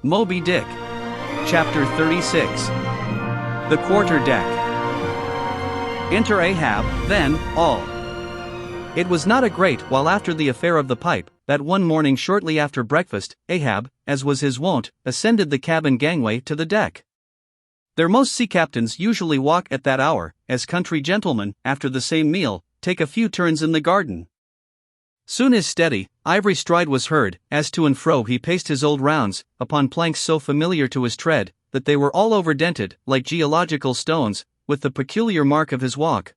Moby Dick. Chapter 36. The Quarter Deck. Enter Ahab, then, all. It was not a great while after the affair of the pipe, that one morning shortly after breakfast, Ahab, as was his wont, ascended the cabin gangway to the deck. There most sea captains usually walk at that hour, as country gentlemen, after the same meal, take a few turns in the garden. Soon his steady, ivory stride was heard, as to and fro he paced his old rounds, upon planks so familiar to his tread, that they were all overdented, like geological stones, with the peculiar mark of his walk.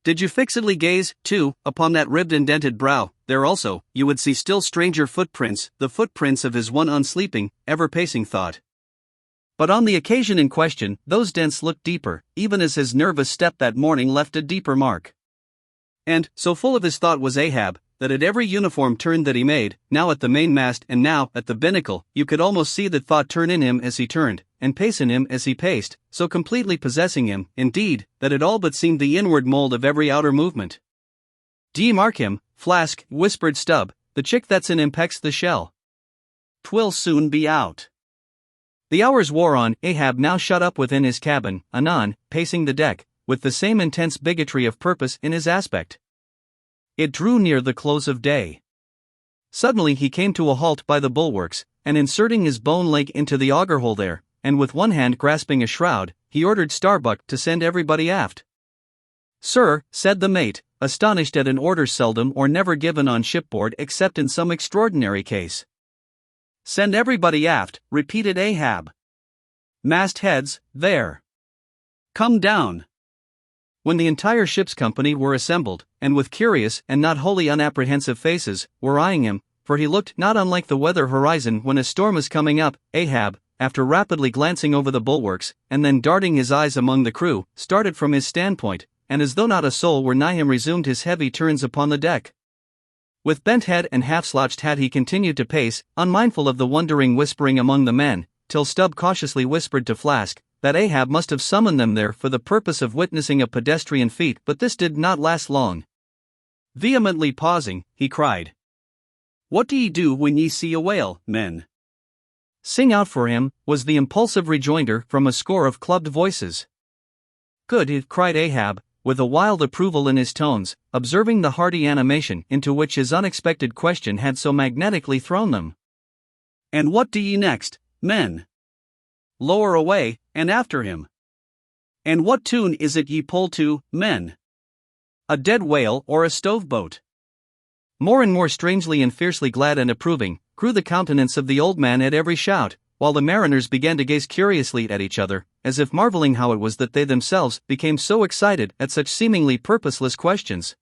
Did you fixedly gaze, too, upon that ribbed and dented brow, there also, you would see still stranger footprints, the footprints of his one unsleeping, ever-pacing thought. But on the occasion in question, those dents looked deeper, even as his nervous step that morning left a deeper mark. And, so full of his thought was Ahab, that at every uniform turn that he made, now at the mainmast and now at the binnacle, you could almost see that thought turn in him as he turned, and pace in him as he paced, so completely possessing him, indeed, that it all but seemed the inward mold of every outer movement. "D'ye mark him, Flask," whispered Stubb, "the chick that's in him pecks the shell. 'Twill soon be out." The hours wore on, Ahab now shut up within his cabin, anon, pacing the deck, with the same intense bigotry of purpose in his aspect. It drew near the close of day. Suddenly he came to a halt by the bulwarks, and inserting his bone leg into the auger hole there, and with one hand grasping a shroud, he ordered Starbuck to send everybody aft. "Sir," said the mate, astonished at an order seldom or never given on shipboard except in some extraordinary case. "Send everybody aft," repeated Ahab. "Mastheads, there. Come down." When the entire ship's company were assembled, and with curious and not wholly unapprehensive faces, were eyeing him, for he looked not unlike the weather horizon when a storm is coming up, Ahab, after rapidly glancing over the bulwarks, and then darting his eyes among the crew, started from his standpoint, and as though not a soul were nigh him resumed his heavy turns upon the deck. With bent head and half-slouched hat he continued to pace, unmindful of the wondering whispering among the men, till Stubb cautiously whispered to Flask that Ahab must have summoned them there for the purpose of witnessing a pedestrian feat, but this did not last long. Vehemently pausing, he cried, "What do ye do when ye see a whale, men?" "Sing out for him," was the impulsive rejoinder from a score of clubbed voices. "Good," cried Ahab, with a wild approval in his tones, observing the hearty animation into which his unexpected question had so magnetically thrown them. "And what do ye next, men?" "Lower away, and after him." "And what tune is it ye pull to, men? A dead whale or a stove-boat?" More and more strangely and fiercely glad and approving grew the countenance of the old man at every shout, while the mariners began to gaze curiously at each other, as if marveling how it was that they themselves became so excited at such seemingly purposeless questions.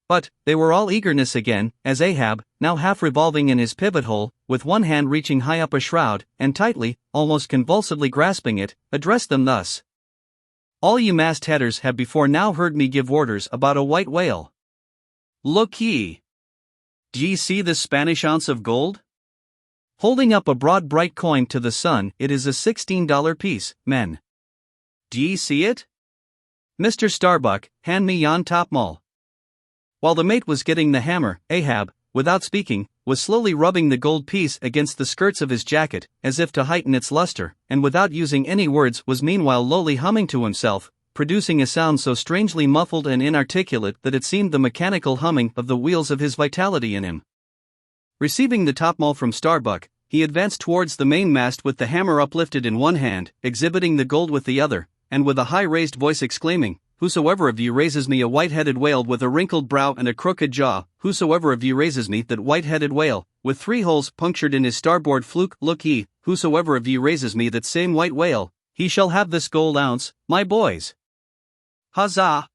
But they were all eagerness again, as Ahab, now half revolving in his pivot hole, with one hand reaching high up a shroud, and tightly, almost convulsively grasping it, addressed them thus: "All you mastheaders have before now heard me give orders about a white whale. Look ye! D'ye see this Spanish ounce of gold?" Holding up a broad bright coin to the sun, "It is a $16 piece, men. D'ye see it? Mr. Starbuck, hand me yon topmaul." While the mate was getting the hammer, Ahab, without speaking, was slowly rubbing the gold piece against the skirts of his jacket, as if to heighten its luster, and without using any words was meanwhile lowly humming to himself, producing a sound so strangely muffled and inarticulate that it seemed the mechanical humming of the wheels of his vitality in him. Receiving the topmaul from Starbuck, he advanced towards the mainmast with the hammer uplifted in one hand, exhibiting the gold with the other, and with a high-raised voice exclaiming, "Whosoever of ye raises me a white-headed whale with a wrinkled brow and a crooked jaw, whosoever of ye raises me that white-headed whale, with 3 holes punctured in his starboard fluke, look ye, whosoever of ye raises me that same white whale, he shall have this gold ounce, my boys." "Huzzah!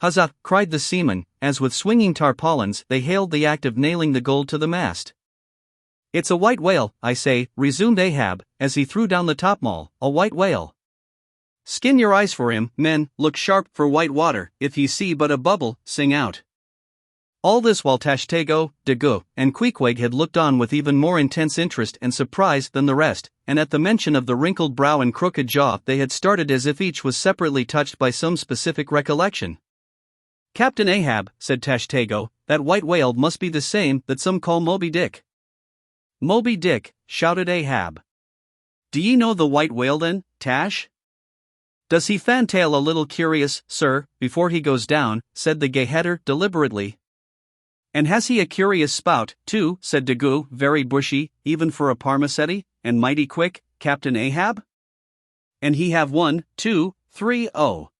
Huzzah!" cried the seamen, as with swinging tarpaulins they hailed the act of nailing the gold to the mast. "It's a white whale, I say," resumed Ahab, as he threw down the topmaul, "a white whale. Skin your eyes for him, men, look sharp for white water, if ye see but a bubble, sing out." All this while Tashtego, Dago, and Queequeg had looked on with even more intense interest and surprise than the rest, and at the mention of the wrinkled brow and crooked jaw they had started as if each was separately touched by some specific recollection. "Captain Ahab," said Tashtego, "that white whale must be the same that some call Moby Dick." Moby Dick, shouted Ahab. Do ye know the white whale then, Tash? Does he fantail a little curious, sir, before he goes down, said the gay-header deliberately. And has he a curious spout, too, said Daggoo, very bushy, even for a parmacetti, and mighty quick, Captain Ahab? And he have 1, 2, 3, oh.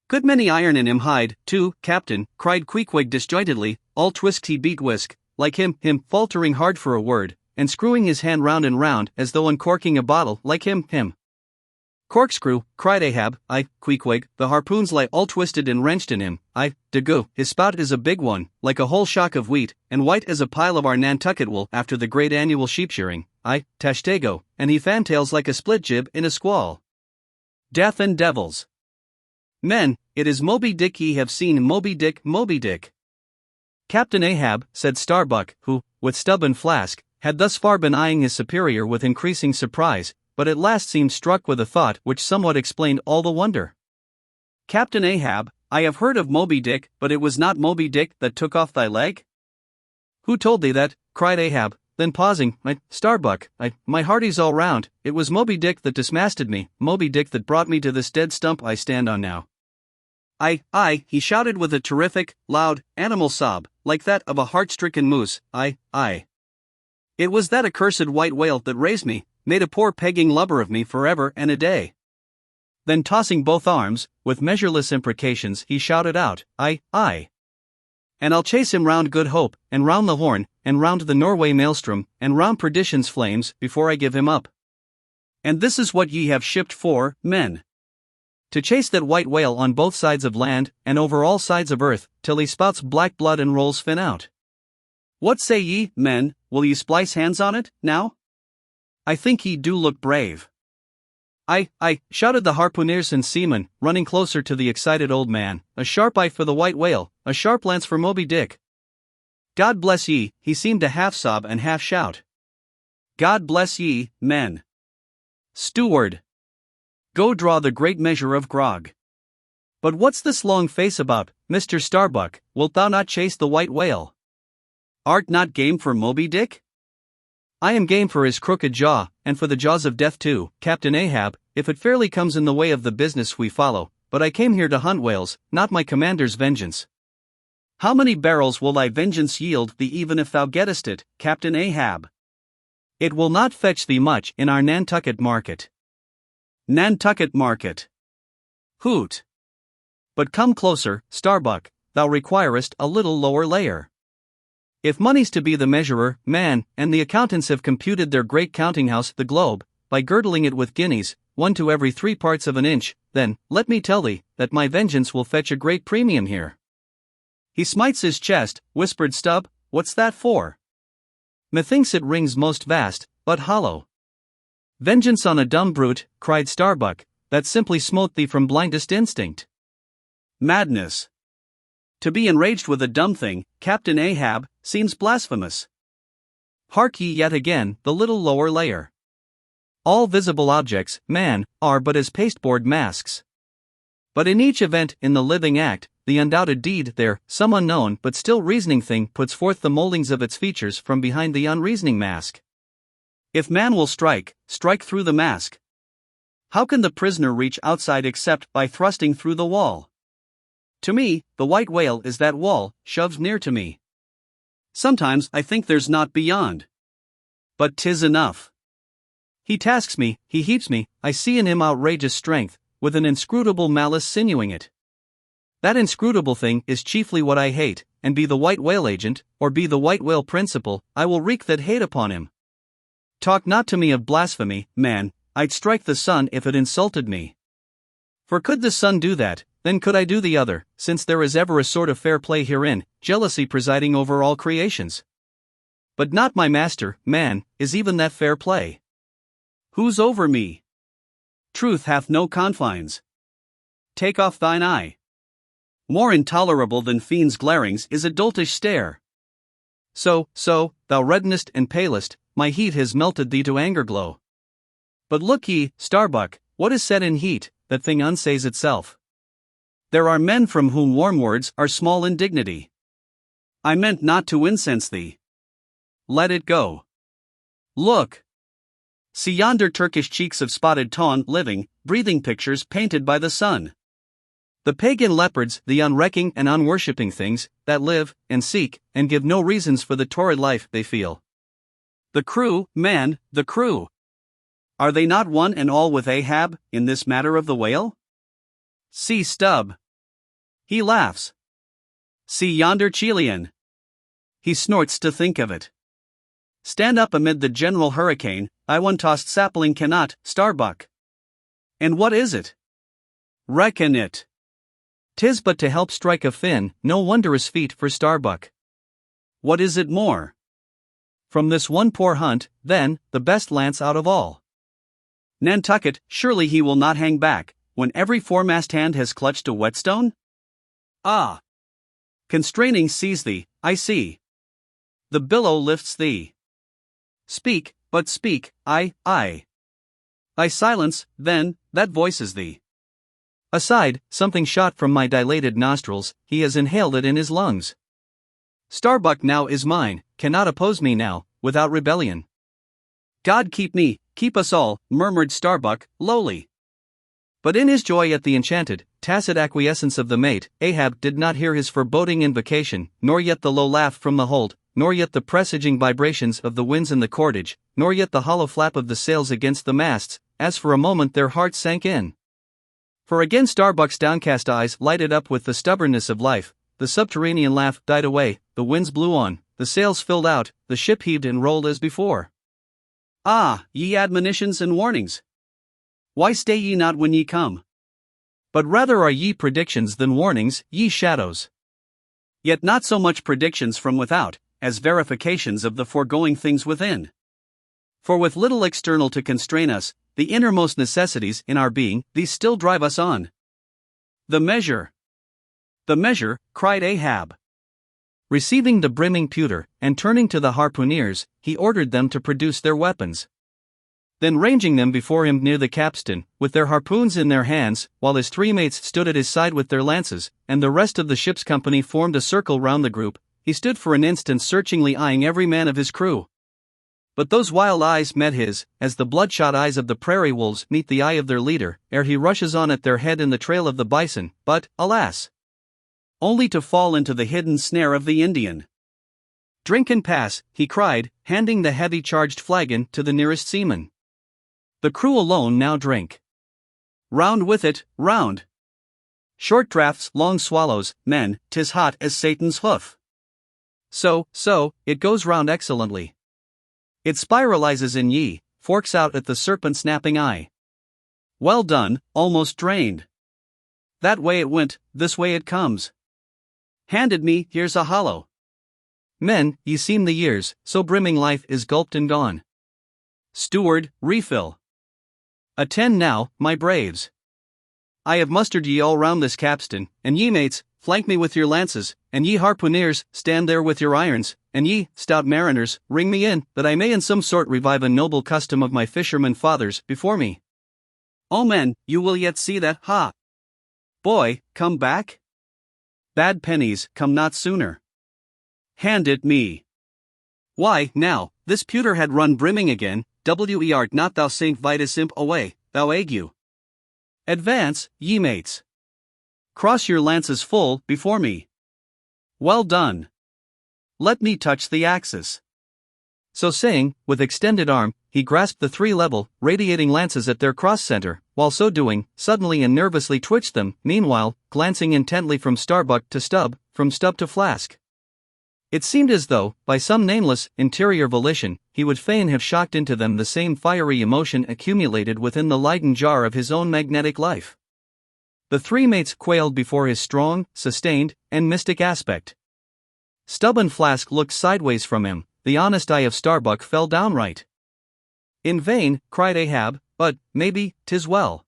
Good many iron in him hide, too, Captain, cried Queequeg disjointedly, all twist he beat whisk, like him, faltering hard for a word, and screwing his hand round and round as though uncorking a bottle, like him. Corkscrew, cried Ahab, Queequeg, the harpoons lie all twisted and wrenched in him, Daggoo, his spout is a big one, like a whole shock of wheat, and white as a pile of our Nantucket wool after the great annual sheep-shearing, Tashtego, and he fantails like a split jib in a squall. Death and devils! Men, it is Moby Dick, ye have seen Moby Dick, Moby Dick. Captain Ahab, said Starbuck, who, with stub and flask, had thus far been eyeing his superior with increasing surprise, but at last seemed struck with a thought which somewhat explained all the wonder. Captain Ahab, I have heard of Moby Dick, but it was not Moby Dick that took off thy leg? Who told thee that? Cried Ahab, then pausing, Starbuck, my hearties all round, it was Moby Dick that dismasted me, Moby Dick that brought me to this dead stump I stand on now. He shouted with a terrific, loud, animal sob, like that of a heart-stricken moose, It was that accursed white whale that raised me, made a poor pegging lubber of me forever and a day. Then tossing both arms, with measureless imprecations he shouted out, And I'll chase him round Good Hope, and round the Horn, and round the Norway maelstrom, and round perdition's flames, before I give him up. And this is what ye have shipped for, men. To chase that white whale on both sides of land, and over all sides of earth, till he spouts black blood and rolls fin out. What say ye, men, will ye splice hands on it, now? I think ye do look brave. Shouted the harpooneers and seamen, running closer to the excited old man, a sharp eye for the white whale, a sharp lance for Moby Dick. God bless ye, he seemed to half sob and half shout. God bless ye, men. Steward! Go draw the great measure of grog. But what's this long face about, Mr. Starbuck, wilt thou not chase the white whale? Art not game for Moby Dick? I am game for his crooked jaw, and for the jaws of death too, Captain Ahab, if it fairly comes in the way of the business we follow, but I came here to hunt whales, not my commander's vengeance. How many barrels will thy vengeance yield thee even if thou gettest it, Captain Ahab? It will not fetch thee much in our Nantucket market. Nantucket market. Hoot! But come closer, Starbuck, thou requirest a little lower layer. If money's to be the measurer, man, and the accountants have computed their great counting house, the globe, by girdling it with guineas, 1 to every 3 parts of an inch, then, let me tell thee, that my vengeance will fetch a great premium here. He smites his chest, whispered Stubb, what's that for? Methinks it rings most vast, but hollow. Vengeance on a dumb brute, cried Starbuck, that simply smote thee from blindest instinct. Madness. To be enraged with a dumb thing, Captain Ahab, seems blasphemous. Hark ye yet again, the little lower layer. All visible objects, man, are but as pasteboard masks. But in each event in the living act, the undoubted deed there, some unknown but still reasoning thing puts forth the moldings of its features from behind the unreasoning mask. If man will strike through the mask. How can the prisoner reach outside except by thrusting through the wall? To me, the white whale is that wall, shoved near to me. Sometimes I think there's naught beyond. But 'tis enough. He tasks me, he heaps me, I see in him outrageous strength, with an inscrutable malice sinewing it. That inscrutable thing is chiefly what I hate, and be the white whale agent, or be the white whale principal, I will wreak that hate upon him. Talk not to me of blasphemy, man, I'd strike the sun if it insulted me. For could the sun do that, then could I do the other, since there is ever a sort of fair play herein, jealousy presiding over all creations. But not my master, man, is even that fair play. Who's over me? Truth hath no confines. Take off thine eye. More intolerable than fiends' glarings is a doltish stare. So, thou reddenest and palest, my heat has melted thee to anger glow. But look ye, Starbuck, what is said in heat, that thing unsays itself. There are men from whom warm words are small indignity. I meant not to incense thee. Let it go. Look! See yonder Turkish cheeks of spotted tawn, living, breathing pictures painted by the sun. The pagan leopards, the unrecking and unworshipping things, that live, and seek, and give no reasons for the torrid life they feel. The crew, man, the crew! Are they not one and all with Ahab, in this matter of the whale? See Stubb. He laughs. See yonder Chilian. He snorts to think of it. Stand up amid the general hurricane, I one tossed sapling cannot, Starbuck. And what is it? Reckon it. 'Tis but to help strike a fin, no wondrous feat for Starbuck. What is it more? From this one poor hunt, then, the best lance out of all. Nantucket, surely he will not hang back, when every foremast hand has clutched a whetstone? Ah! Constraining seize thee, I see. The billow lifts thee. Speak, but speak, I. Thy silence, then, that voices thee. Aside, something shot from my dilated nostrils, he has inhaled it in his lungs. Starbuck now is mine, cannot oppose me now, without rebellion. God keep me, keep us all, murmured Starbuck, lowly. But in his joy at the enchanted, tacit acquiescence of the mate, Ahab did not hear his foreboding invocation, nor yet the low laugh from the hold, nor yet the presaging vibrations of the winds in the cordage, nor yet the hollow flap of the sails against the masts, as for a moment their hearts sank in. For again Starbuck's downcast eyes lighted up with the stubbornness of life, the subterranean laugh died away, the winds blew on, the sails filled out, the ship heaved and rolled as before. Ah, ye admonitions and warnings! Why stay ye not when ye come? But rather are ye predictions than warnings, ye shadows. Yet not so much predictions from without, as verifications of the foregoing things within. For with little external to constrain us, the innermost necessities in our being, these still drive us on. The measure! The measure, cried Ahab. Receiving the brimming pewter, and turning to the harpooneers, he ordered them to produce their weapons. Then ranging them before him near the capstan, with their harpoons in their hands, while his three mates stood at his side with their lances, and the rest of the ship's company formed a circle round the group, he stood for an instant searchingly eyeing every man of his crew. But those wild eyes met his, as the bloodshot eyes of the prairie wolves meet the eye of their leader, ere he rushes on at their head in the trail of the bison, but, alas! Only to fall into the hidden snare of the Indian. Drink and pass, he cried, handing the heavy charged flagon to the nearest seaman. The crew alone now drink. Round with it, round. Short draughts, long swallows, men, 'tis hot as Satan's hoof. So, it goes round excellently. It spiralizes in ye, forks out at the serpent snapping eye. Well done, almost drained. That way it went, this way it comes. Handed me, here's a hollow. Men, ye seem the years, so brimming life is gulped and gone. Steward, refill. Attend now, my braves. I have mustered ye all round this capstan, and ye mates, flank me with your lances, and ye harpooneers, stand there with your irons, and ye, stout mariners, ring me in, that I may in some sort revive a noble custom of my fishermen fathers before me. O men, you will yet see that, ha! Boy, come back? Bad pennies, come not sooner. Hand it me. Why, now, this pewter had run brimming again, art not thou Saint Vitus imp away, thou ague. Advance, ye mates. Cross your lances full, before me. Well done. Let me touch the axis. So saying, with extended arm, he grasped the three level, radiating lances at their cross-center, while so doing, suddenly and nervously twitched them, meanwhile, glancing intently from Starbuck to Stubb, from Stubb to Flask. It seemed as though, by some nameless, interior volition, he would fain have shocked into them the same fiery emotion accumulated within the Leyden jar of his own magnetic life. The three mates quailed before his strong, sustained, and mystic aspect. Stubb and Flask looked sideways from him, the honest eye of Starbuck fell downright. In vain, cried Ahab, but, maybe, 'tis well.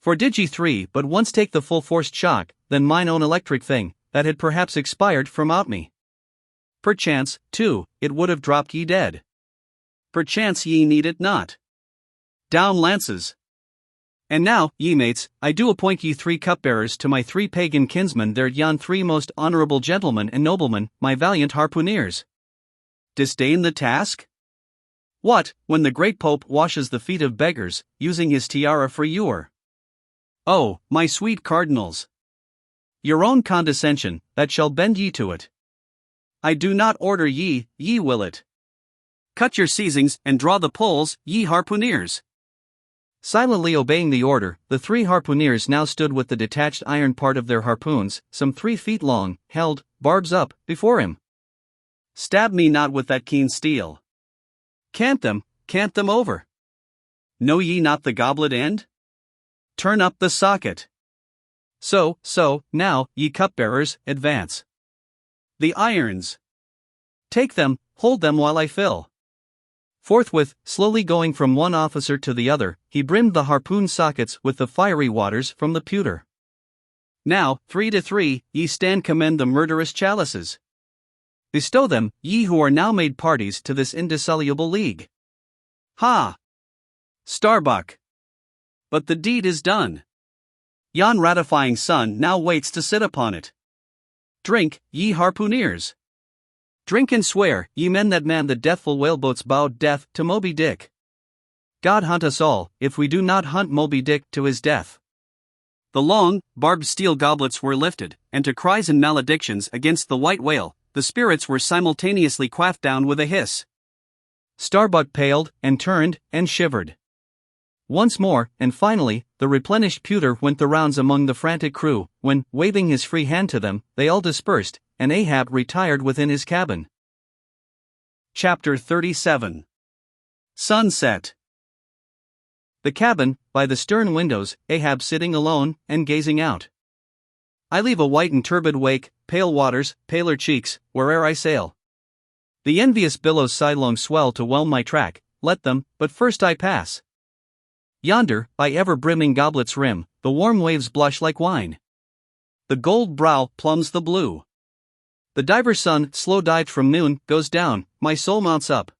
For did ye three but once take the full-forced shock, then mine own electric thing, that had perhaps expired from out me. Perchance, too, it would have dropped ye dead. Perchance ye need it not. Down lances. And now, ye mates, I do appoint ye three cupbearers to my three pagan kinsmen, there yon three most honorable gentlemen and noblemen, my valiant harpooneers. Disdain the task? What, when the great Pope washes the feet of beggars, using his tiara for ewer? Oh, my sweet cardinals! Your own condescension, that shall bend ye to it. I do not order ye, ye will it. Cut your seizings, and draw the poles, ye harpooneers. Silently obeying the order, the 3 harpooneers now stood with the detached iron part of their harpoons, some 3 feet long, held, barbs up, before him. Stab me not with that keen steel. Cant them over. Know ye not the goblet end? Turn up the socket. So, now, ye cupbearers, advance. The irons. Take them, hold them while I fill. Forthwith, slowly going from one officer to the other, he brimmed the harpoon sockets with the fiery waters from the pewter. Now, 3 to 3, ye stand commend the murderous chalices. Bestow them, ye who are now made parties to this indissoluble league. Ha! Starbuck! But the deed is done. Yon ratifying sun now waits to sit upon it. Drink, ye harpooneers. Drink and swear, ye men that man the deathful whaleboat's bowed death to Moby Dick. God hunt us all, if we do not hunt Moby Dick to his death. The long, barbed steel goblets were lifted, and to cries and maledictions against the white whale, the spirits were simultaneously quaffed down with a hiss. Starbuck paled, and turned, and shivered. Once more, and finally, the replenished pewter went the rounds among the frantic crew, when, waving his free hand to them, they all dispersed, and Ahab retired within his cabin. Chapter 37. Sunset. The cabin, by the stern windows, Ahab sitting alone, and gazing out. I leave a white and turbid wake, pale waters, paler cheeks, where'er I sail. The envious billows sidelong swell to whelm my track, let them, but first I pass. Yonder, by ever-brimming goblet's rim, the warm waves blush like wine. The gold brow plumbs the blue. The diver's sun, slow-dived from noon, goes down, my soul mounts up.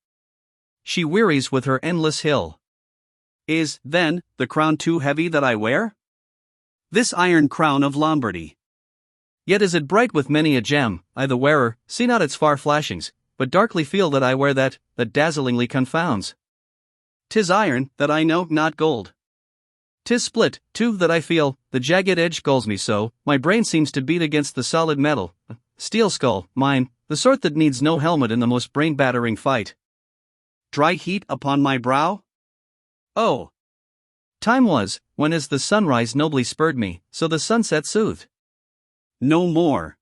She wearies with her endless hill. Is, then, the crown too heavy that I wear? This iron crown of Lombardy. Yet is it bright with many a gem, I the wearer, see not its far flashings, but darkly feel that I wear that dazzlingly confounds. 'Tis iron, that I know, not gold. 'Tis split, too, that I feel, the jagged edge galls me so, my brain seems to beat against the solid metal. Steel skull, mine, the sort that needs no helmet in the most brain-battering fight. Dry heat upon my brow? Oh! Time was, when as the sunrise nobly spurred me, so the sunset soothed. No more.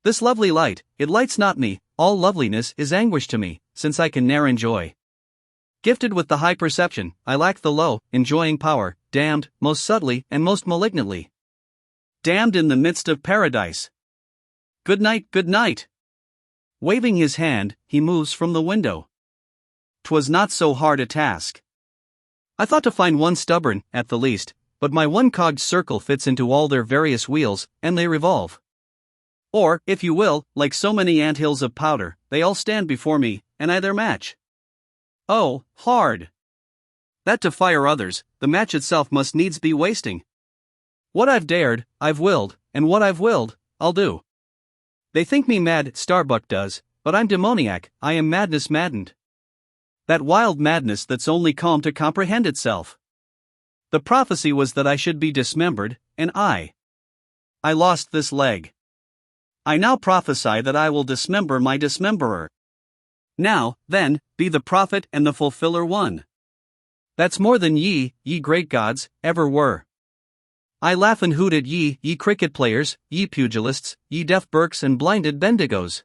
This lovely light, it lights not me, all loveliness is anguish to me, since I can ne'er enjoy. Gifted with the high perception, I lack the low, enjoying power, damned, most subtly and most malignantly. Damned in the midst of paradise. Good night, good night! Waving his hand, he moves from the window. 'Twas not so hard a task. I thought to find one stubborn, at the least, but my one-cogged circle fits into all their various wheels, and they revolve. Or, if you will, like so many anthills of powder, they all stand before me, and I their match. Oh, hard! That to fire others, the match itself must needs be wasting. What I've dared, I've willed, and what I've willed, I'll do. They think me mad, Starbuck does, but I'm demoniac, I am madness maddened. That wild madness that's only calm to comprehend itself. The prophecy was that I should be dismembered, and I lost this leg. I now prophesy that I will dismember my dismemberer. Now, then, be the prophet and the fulfiller one. That's more than ye great gods, ever were. I laugh and hoot at ye cricket players, ye pugilists, ye deaf Burkes and blinded Bendigos.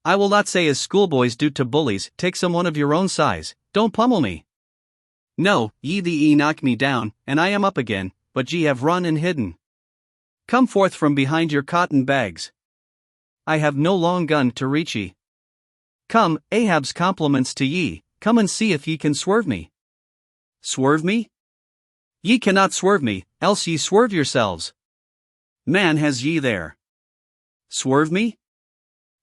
I will not say as schoolboys do to bullies, take someone of your own size, don't pummel me. No, ye knock me down, and I am up again, but ye have run and hidden. Come forth from behind your cotton bags. I have no long gun to reach ye. Come, Ahab's compliments to ye, come and see if ye can swerve me. Swerve me? Ye cannot swerve me, else ye swerve yourselves. Man has ye there. Swerve me?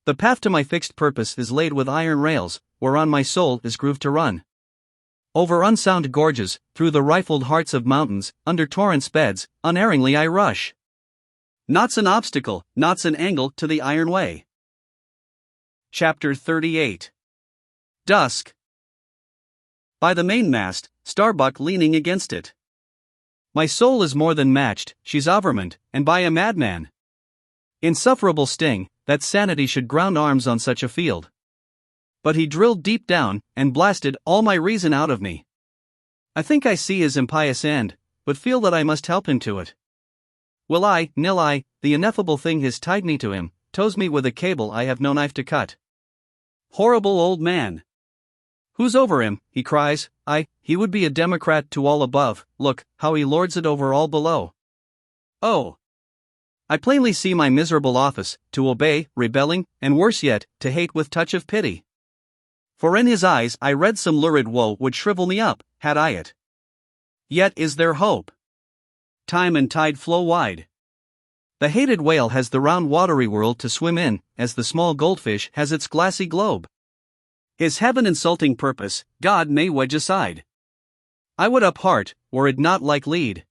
The path to my fixed purpose is laid with iron rails, whereon my soul is grooved to run. Over unsound gorges, through the rifled hearts of mountains, under torrents' beds, unerringly I rush. Naught's an obstacle, naught's an angle to the iron way. Chapter 38. Dusk. by the mainmast, Starbuck leaning against it. My soul is more than matched, she's overmanned, and by a madman. Insufferable sting, that sanity should ground arms on such a field. But he drilled deep down, and blasted all my reason out of me. I think I see his impious end, but feel that I must help him to it. Will I, nil I, the ineffable thing has tied me to him, tows me with a cable I have no knife to cut. Horrible old man! Who's over him, he cries, he would be a democrat to all above, look, how he lords it over all below. Oh! I plainly see my miserable office, to obey, rebelling, and worse yet, to hate with touch of pity. For in his eyes I read some lurid woe would shrivel me up, had I it. Yet is there hope. Time and tide flow wide. The hated whale has the round watery world to swim in, as the small goldfish has its glassy globe. His heaven-insulting purpose, God may wedge aside. I would uphart, were it not like lead.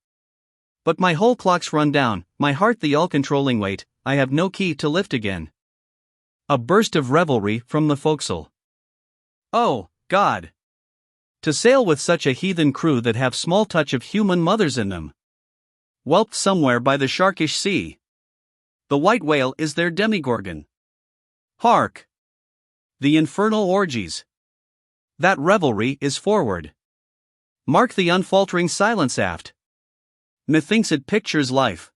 But my whole clock's run down, my heart the all-controlling weight, I have no key to lift again. A burst of revelry from the forecastle. Oh, God! To sail with such a heathen crew that have small touch of human mothers in them. Whelped somewhere by the sharkish sea. The white whale is their demigorgon. Hark! The infernal orgies. That revelry is forward. Mark the unfaltering silence aft. Methinks it pictures life.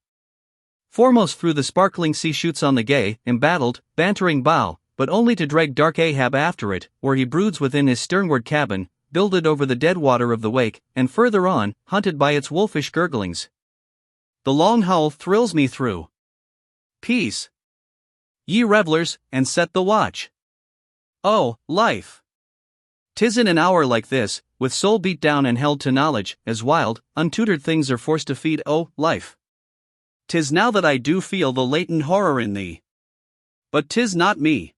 Foremost through the sparkling sea shoots on the gay, embattled, bantering bow, but only to drag dark Ahab after it, where he broods within his sternward cabin, builded over the dead water of the wake, and further on, hunted by its wolfish gurglings. The long howl thrills me through. Peace! Ye revellers, and set the watch. Oh, life! 'Tis in an hour like this, with soul beat down and held to knowledge, as wild, untutored things are forced to feed, oh, life! 'Tis now that I do feel the latent horror in thee. But 'tis not me.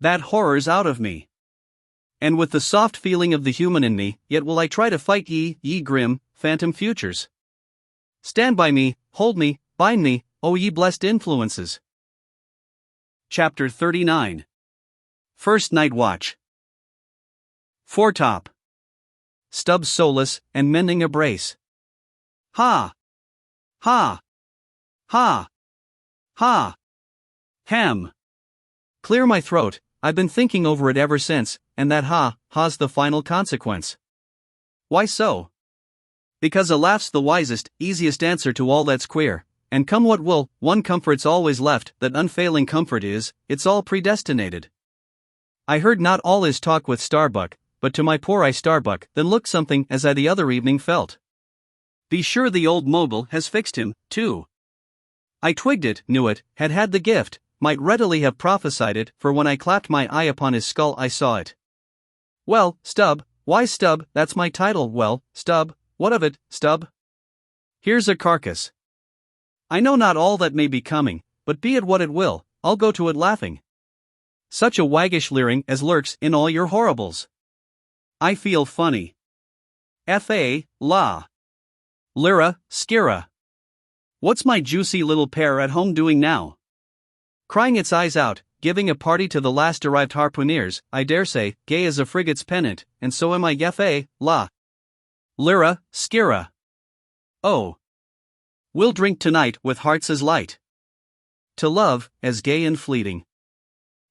That horror's out of me. And with the soft feeling of the human in me, yet will I try to fight ye grim, phantom futures. Stand by me, hold me, bind me, O ye blessed influences. Chapter 39. First Night Watch. Foretop. Stubbs solace, and mending a brace. Ha! Ha! Ha! Ha! Hem! Clear my throat, I've been thinking over it ever since, and that ha's the final consequence. Why so? Because a laugh's the wisest, easiest answer to all that's queer, and come what will, one comfort's always left, that unfailing comfort is, it's all predestinated. I heard not all his talk with Starbuck, but to my poor eye Starbuck then looked something as I the other evening felt. Be sure the old mobile has fixed him, too. I twigged it, knew it, had the gift, might readily have prophesied it, for when I clapped my eye upon his skull I saw it. Well, Stubb, why Stubb, that's my title, well, Stubb, what of it, Stubb? Here's a carcass. I know not all that may be coming, but be it what it will, I'll go to it laughing. Such a waggish leering as lurks in all your horribles. I feel funny. F.A., la. Lyra, skira. What's my juicy little pair at home doing now? Crying its eyes out, giving a party to the last arrived harpooneers, I dare say, gay as a frigate's pennant, and so am I F.A., la. Lyra, skira. Oh. We'll drink tonight with hearts as light. To love, as gay and fleeting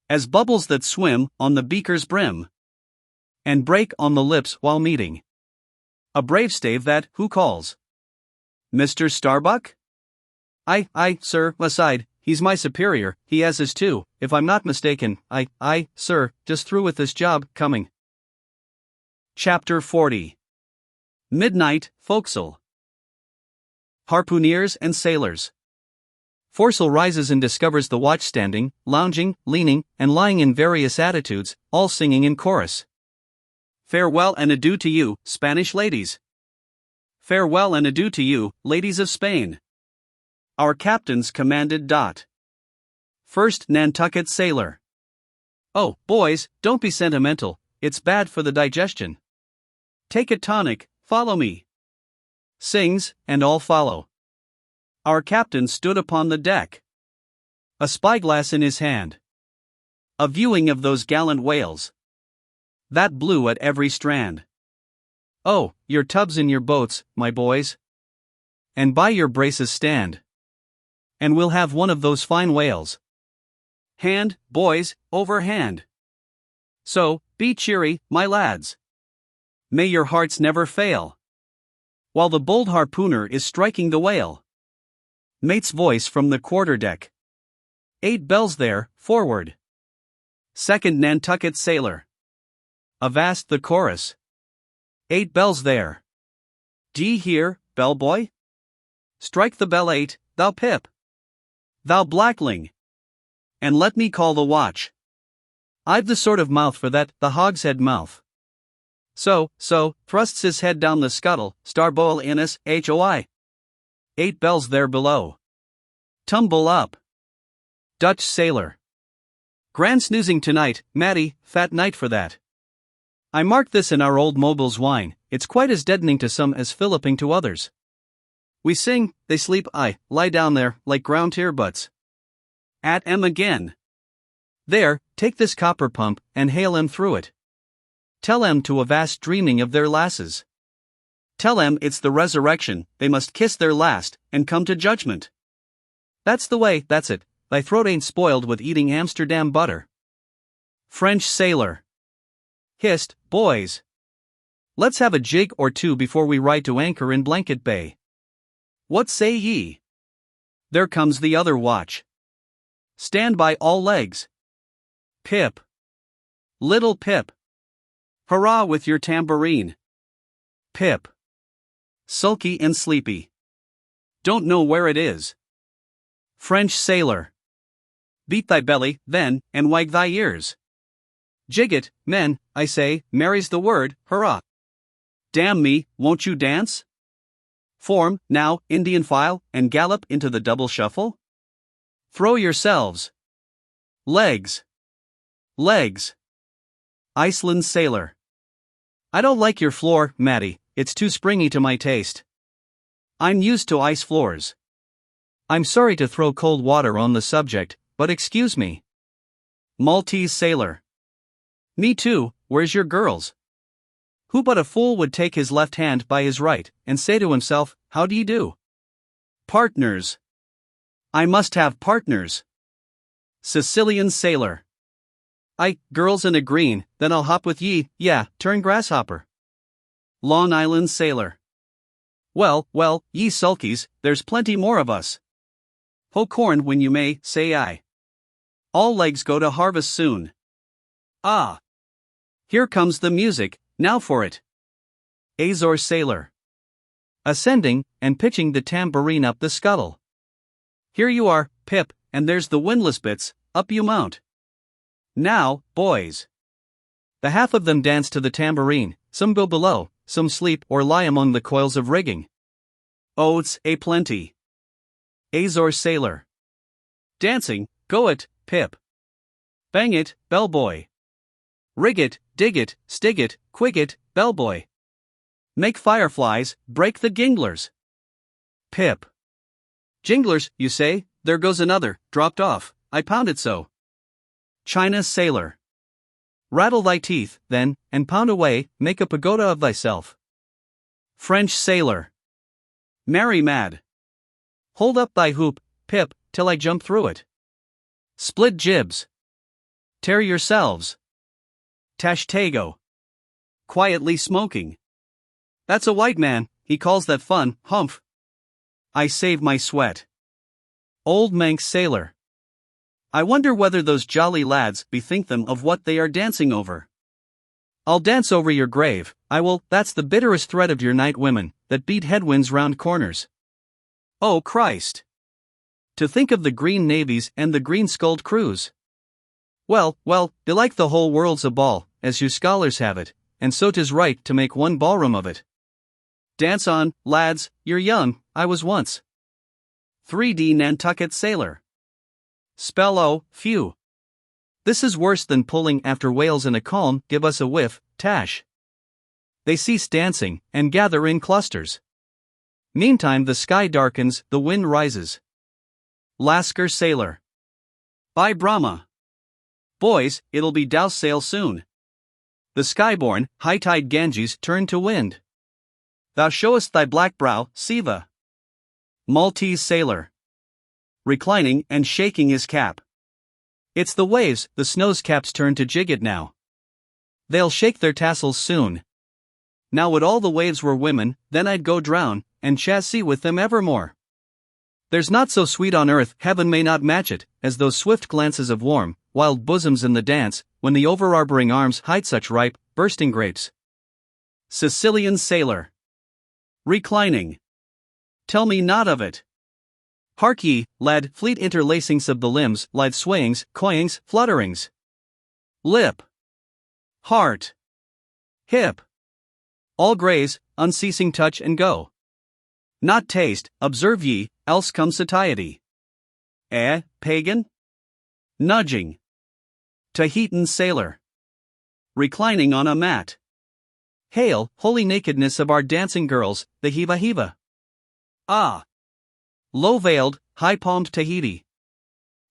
as bubbles that swim on the beaker's brim, and break on the lips while meeting. A brave stave that, who calls? Mr. Starbuck? I, sir, aside, he's my superior, he has his too, if I'm not mistaken, I, sir, just through with this job, coming. Chapter 40. Midnight, Forecastle. Harpooneers and sailors. Foresail rises and discovers the watch standing, lounging, leaning, and lying in various attitudes, all singing in chorus. Farewell and adieu to you, Spanish ladies. Farewell and adieu to you, ladies of Spain. Our captains commanded. First Nantucket sailor. Oh, boys, don't be sentimental, it's bad for the digestion. Take a tonic, follow me. Sings, and all follow. Our captain stood upon the deck, a spyglass in his hand, a viewing of those gallant whales that blew at every strand. Oh, your tubs in your boats, my boys. And by your braces stand. And we'll have one of those fine whales. Hand, boys, over hand. So, be cheery, my lads. May your hearts never fail. While the bold harpooner is striking the whale. Mate's voice from the quarterdeck. 8 bells there, forward. Second Nantucket sailor. Avast the chorus. 8 bells there. D'ye hear, bellboy? Strike the bell 8, thou Pip. Thou blackling. And let me call the watch. I've the sort of mouth for that, the hogshead mouth. So, thrusts his head down the scuttle, starboil innis, hoi. 8 bells there below. Tumble up. Dutch sailor. Grand snoozing tonight, Matty, fat night for that. I marked this in our old Moble's wine, it's quite as deadening to some as filliping to others. We sing, they sleep, I lie down there, like ground tear-butts. At 'em again. There, take this copper pump, and hail 'em through it. Tell 'em to avast dreaming of their lasses. Tell 'em it's the resurrection, they must kiss their last, and come to judgment. That's the way, that's it, thy throat ain't spoiled with eating Amsterdam butter. French sailor. Hist, boys. Let's have a jig or two before we ride to anchor in Blanket Bay. What say ye? There comes the other watch. Stand by all legs. Pip. Little Pip. Hurrah with your tambourine. Pip. Sulky and sleepy. Don't know where it is. French sailor. Beat thy belly, then, and wag thy ears. Jig it, men, I say, marry's the word, hurrah. Damn me, won't you dance? Form, now, Indian file, and gallop into the double shuffle? Throw yourselves. Legs. Legs. Iceland sailor. I don't like your floor, Matty, it's too springy to my taste. I'm used to ice floors. I'm sorry to throw cold water on the subject, but excuse me. Maltese sailor. Me too, where's your girls? Who but a fool would take his left hand by his right, and say to himself, how do ye do? Partners. I must have partners. Sicilian sailor. Girls in a green, then I'll hop with ye, yeah, turn grasshopper. Long Island sailor. Well, ye sulkies, there's plenty more of us. Hoe corn when you may, say I. All legs go to harvest soon. Ah! Here comes the music, now for it. Azore sailor. Ascending, and pitching the tambourine up the scuttle. Here you are, Pip, and there's the windlass bits, up you mount. Now, boys. The half of them dance to the tambourine, some go below, some sleep or lie among the coils of rigging. Oats a plenty. Azore sailor. Dancing, go it, Pip. Bang it, bellboy. Rig it, dig it, stig it, quig it, bellboy. Make fireflies, break the ginglers. Pip. Jinglers, you say, there goes another, dropped off, I pound it so. China sailor. Rattle thy teeth, then, and pound away, make a pagoda of thyself. French sailor. Marry mad. Hold up thy hoop, Pip, till I jump through it. Split jibs. Tear yourselves. Tashtego. Quietly smoking. That's a white man, he calls that fun, humph. I save my sweat. Old Manx sailor. I wonder whether those jolly lads bethink them of what they are dancing over. I'll dance over your grave, I will, that's the bitterest threat of your night women, that beat headwinds round corners. Oh Christ! To think of the green navies and the green-skulled crews. Well, belike the whole world's a ball, as you scholars have it, and so 'tis right to make one ballroom of it. Dance on, lads, you're young, I was once. 3D Nantucket sailor. Spell oh, phew. This is worse than pulling after whales in a calm, give us a whiff, tash. They cease dancing, and gather in clusters. Meantime the sky darkens, the wind rises. Lascar sailor. By Brahma. Boys, it'll be douse sail soon. The skyborne, high-tide Ganges turn to wind. Thou showest thy black brow, Siva. Maltese sailor. Reclining and shaking his cap. It's the waves, the snow's cap's turn to jig it now. They'll shake their tassels soon. Now would all the waves were women, then I'd go drown, and chassee with them evermore. There's not so sweet on earth, heaven may not match it, as those swift glances of warm, wild bosoms in the dance, when the overarboring arms hide such ripe, bursting grapes. Sicilian sailor. Reclining. Tell me not of it. Hark ye, lad, fleet interlacings of the limbs, lithe swayings, coyings, flutterings. Lip. Heart. Hip. All graze, unceasing touch and go. Not taste, observe ye, else comes satiety. Pagan? Nudging. Tahitan sailor. Reclining on a mat. Hail, holy nakedness of our dancing girls, the Hiva Hiva. Ah! Low-veiled, high-palmed Tahiti.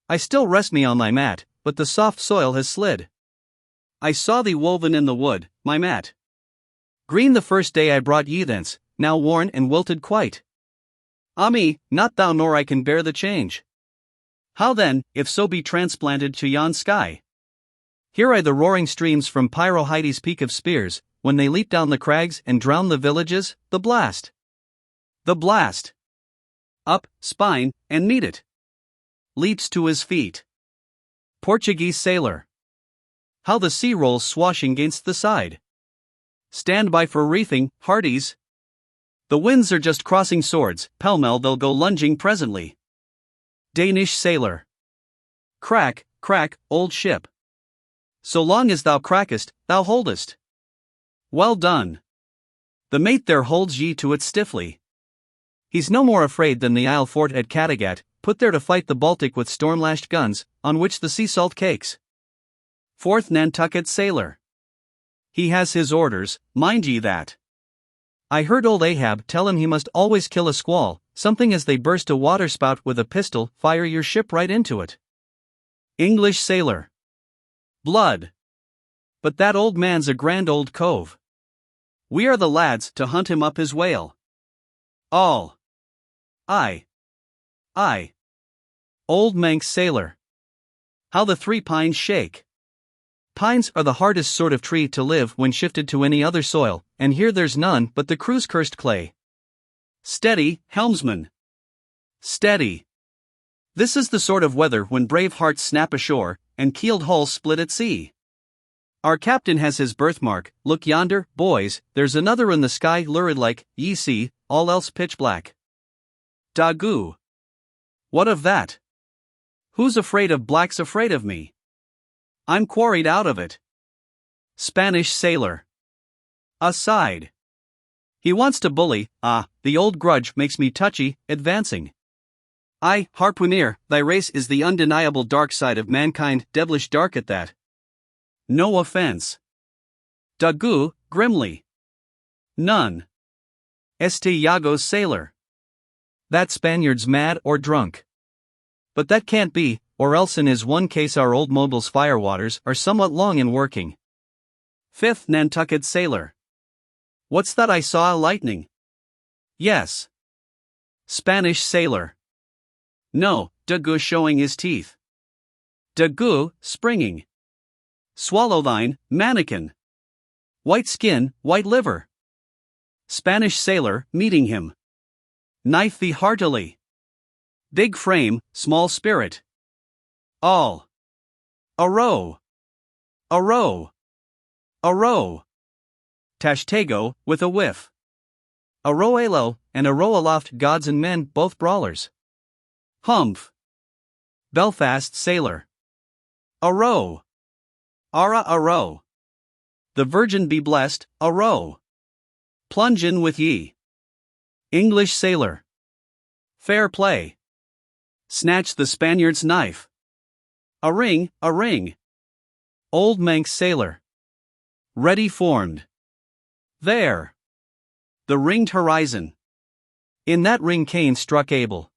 I still rest me on thy mat, but the soft soil has slid. I saw thee woven in the wood, my mat. Green the first day I brought ye thence, now worn and wilted quite. Ah me, not thou nor I can bear the change. How then, if so be transplanted to yon sky? Hear I the roaring streams from Pyrohides' peak of spears, when they leap down the crags and drown the villages, the blast. The blast. Up, spine, and meet it. Leaps to his feet. Portuguese sailor. How the sea rolls swashing gainst the side. Stand by for reefing, hearties. The winds are just crossing swords, pell-mell they'll go lunging presently. Danish sailor. Crack, crack, old ship. So long as thou crackest, thou holdest. Well done. The mate there holds ye to it stiffly. He's no more afraid than the Isle fort at Kattegat, put there to fight the Baltic with storm-lashed guns, on which the sea salt cakes. Fourth Nantucket sailor. He has his orders, mind ye that. I heard old Ahab tell him he must always kill a squall, something as they burst a waterspout with a pistol, fire your ship right into it. English sailor. Blood. But that old man's a grand old cove. We are the lads to hunt him up his whale. All. I. Old Manx sailor. How the three pines shake. Pines are the hardest sort of tree to live when shifted to any other soil, and here there's none but the crew's cursed clay. Steady, helmsman. Steady. This is the sort of weather when brave hearts snap ashore, and keeled hulls split at sea. Our captain has his birthmark, look yonder, boys, there's another in the sky lurid like, ye see, all else pitch black. Dagu. What of that? Who's afraid of black's afraid of me? I'm quarried out of it. Spanish sailor. Aside. He wants to bully, the old grudge makes me touchy, advancing. I, harpooner, thy race is the undeniable dark side of mankind, devilish dark at that. No offense. Dagu, grimly. None. Iago's sailor. That Spaniard's mad or drunk. But that can't be, or else in his one case our old Mobile's firewaters are somewhat long in working. Fifth Nantucket sailor. What's that I saw a lightning? Yes. Spanish sailor. No, Dagu showing his teeth. Dagu, springing. Swallow thine, mannikin. White skin, white liver. Spanish sailor, meeting him. Knife thee heartily. Big frame, small spirit. All. A row. A row. A row. Tashtego, with a whiff. A row alo, and a row aloft, gods and men, both brawlers. Humph. Belfast sailor. A row. Ara a row. The Virgin be blessed, a row. Plunge in with ye. English sailor. Fair play. Snatch the Spaniard's knife. A ring, a ring. Old Manx sailor. Ready formed. There. The ringed horizon. In that ring Cain struck Abel.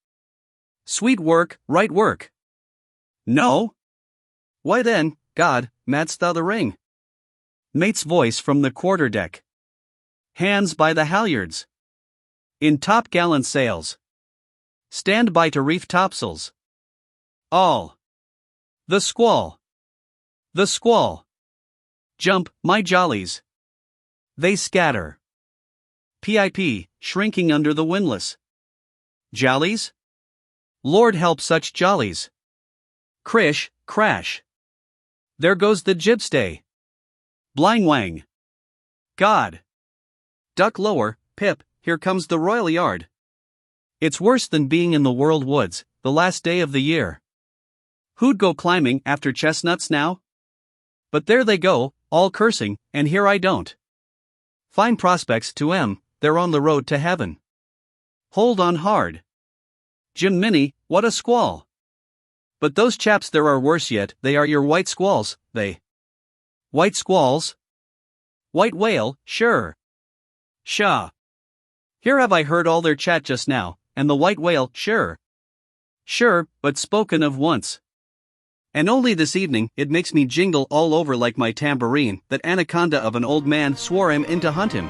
Sweet work, right work. No? Why then, God, madst thou the ring? Mate's voice from the quarter-deck. Hands by the halyards. In top-gallant sails. Stand by to reef topsails. All. The squall. The squall. Jump, my jollies. They scatter. Pip, shrinking under the windlass. Jollies? Lord help such jollies. Crish, crash. There goes the jibstay. Bling wang. God. Duck lower, Pip, here comes the royal yard. It's worse than being in the world woods, the last day of the year. Who'd go climbing after chestnuts now? But there they go, all cursing, and here I don't. Fine prospects to 'em, they're on the road to heaven. Hold on hard. Jim Minnie, what a squall. But those chaps there are worse yet, they are your white squalls, they. White squalls? White whale, sure. Pshaw. Here have I heard all their chat just now, and the white whale, sure. Sure, but spoken of once. And only this evening it makes me jingle all over like my tambourine that anaconda of an old man swore him in to hunt him.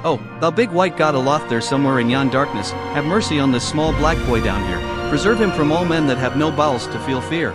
Oh, the big white God aloft there somewhere in yon darkness, have mercy on this small black boy down here, preserve him from all men that have no bowels to feel fear.